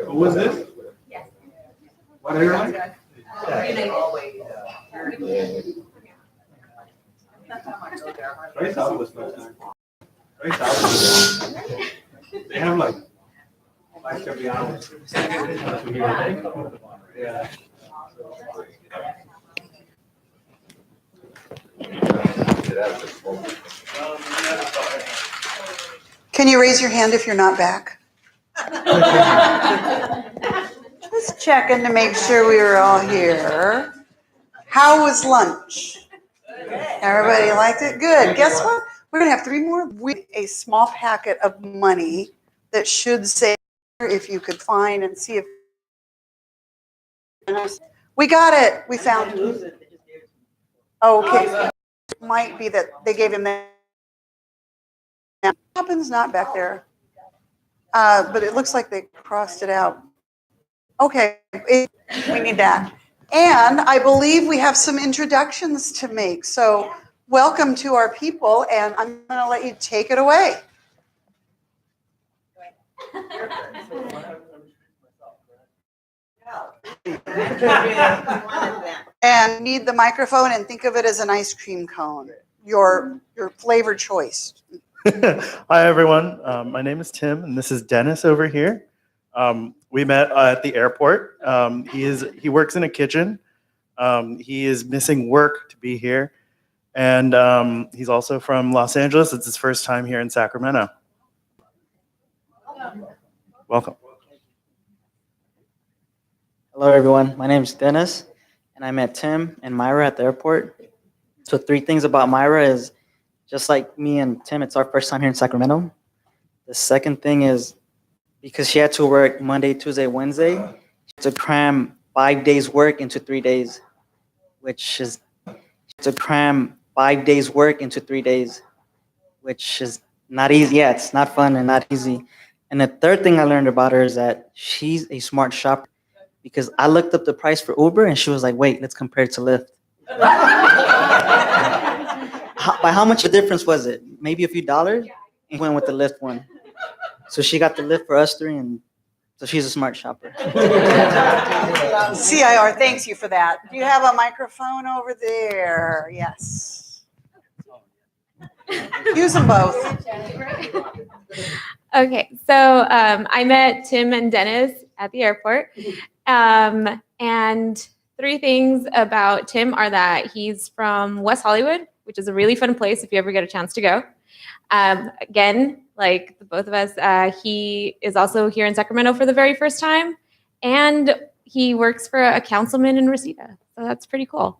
Who was this? What airline? They have like every hour. Yeah. Can you raise your hand if you're not back? Just checking to make sure we were all here. How was lunch? Everybody liked it? Good. Guess what? We're going to have 3 more. A small packet of money that should say, if you could find and see if. We got it. We found it. Okay. Might be that they gave him that. Happens not back there. But it looks like they crossed it out. Okay, we need that. And I believe we have some introductions to make. So welcome to our people, and I'm going to let you take it away. And need the microphone and think of it as an ice cream cone, your flavor choice. Hi, everyone. My name is Tim, and this is Dennis over here. We met at the airport. He works in a kitchen. He is missing work to be here, and he's also from Los Angeles. It's his first time here in Sacramento. Welcome. Hello, everyone. My name is Dennis, and I met Tim and Myra at the airport. So 3 things about Myra is, just like me and Tim, it's our first time here in Sacramento. The second thing is, because she had to work Monday, Tuesday, Wednesday, she had to cram 5 days work into 3 days, which is not easy. Yeah, it's not fun and not easy. And the third thing I learned about her is that she's a smart shopper, because I looked up the price for Uber and she was like, wait, let's compare it to Lyft. By how much of a difference was it? Maybe a few dollars? And went with the Lyft one. So she got the Lyft for us 3, and so she's a smart shopper. CIR, thanks you for that. Do you have a microphone over there? Yes. Use them both. Okay, so I met Tim and Dennis at the airport. And 3 things about Tim are that he's from West Hollywood, which is a really fun place if you ever get a chance to go. Again, like the both of us, he is also here in Sacramento for the very first time, and he works for a councilman in Reseda. So that's pretty cool.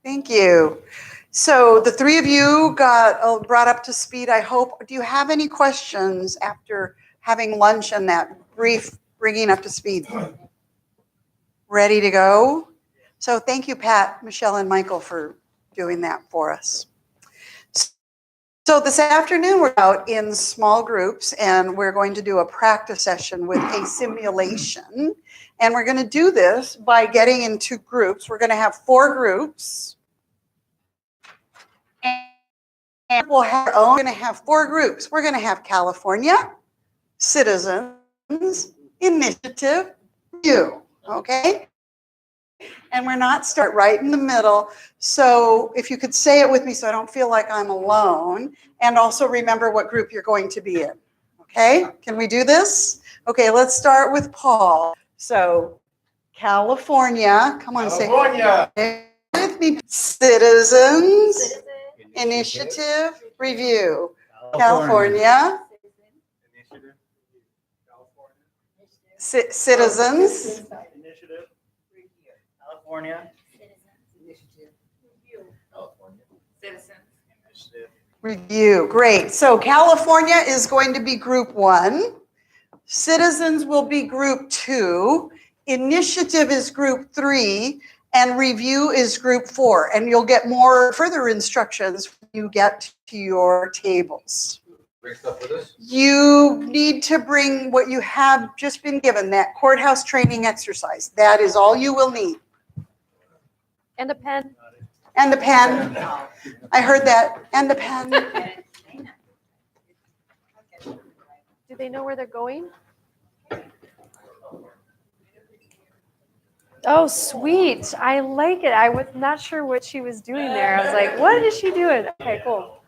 Thank you. So the 3 of you got brought up to speed, I hope. Do you have any questions after having lunch and that brief bringing up to speed? Ready to go? So thank you, Pat, Michelle, and Michael for doing that for us. So this afternoon we're out in small groups and we're going to do a practice session with a simulation. And we're going to do this by getting into groups. We're going to have 4 groups. And we'll have our own. We're going to have 4 groups. We're going to have California, Citizens, Initiative, you. Okay? And we're not start right in the middle. So if you could say it with me so I don't feel like I'm alone, and also remember what group you're going to be in. Okay? Can we do this? Okay, let's start with Paul. So California, come on, California. Say with me. Citizens, Initiative, Review. California. Citizens. California. Review. Great. So California is going to be group 1. Citizens will be group 2. Initiative is group 3. And review is group 4. And you'll get more further instructions when you get to your tables. Bring stuff with us? You need to bring what you have just been given, that courthouse training exercise. That is all you will need. And a pen. And the pen. I heard that. And the pen. Do they know where they're going? Oh, sweet. I like it. I was not sure what she was doing there. I was like, what is she doing? Okay, cool.